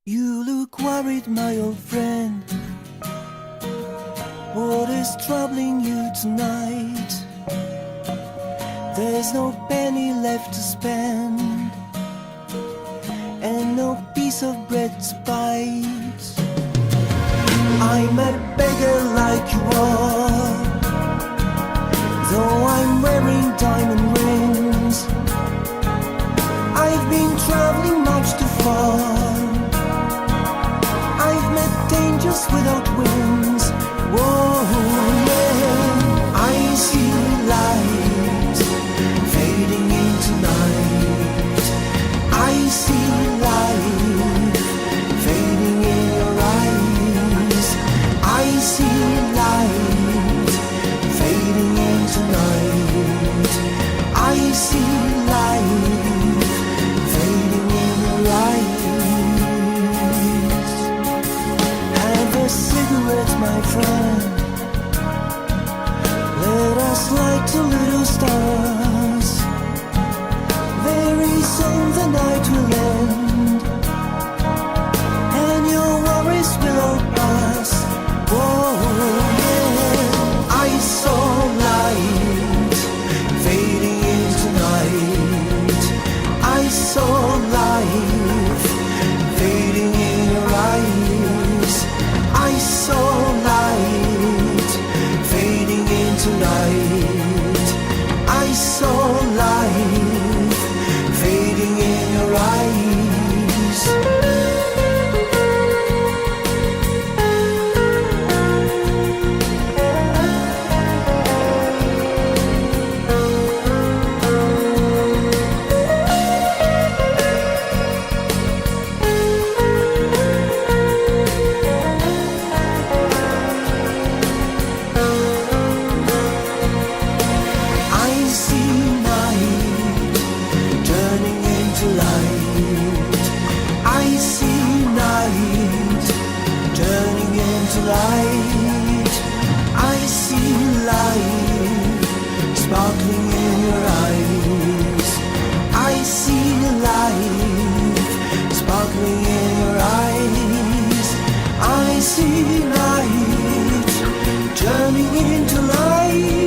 You look worried, my old friend. What is troubling you tonight? There's no penny left to spend, and no piece of bread to bite. I'm a beggar like you are, though I'm wearing diamond rings. I've been traveling much too far. I've met dangers without wings. Whoa, yeah. I see light fading into night. I see light fading in your eyes. I see light fading into night. I see light fading in your eyes. Have a cigarette, my friend. Let us light two little stars. Very soon the night will end, and your worries will all pass. Whoa, yeah. I saw light fading into night. I saw life fading in your eyes. I saw light fading into night. I saw life fading in your eyes. I see night turning into light. I see night turning into light. I see light sparkling in your eyes. I see light sparkling in your eyes. I see light turning into light.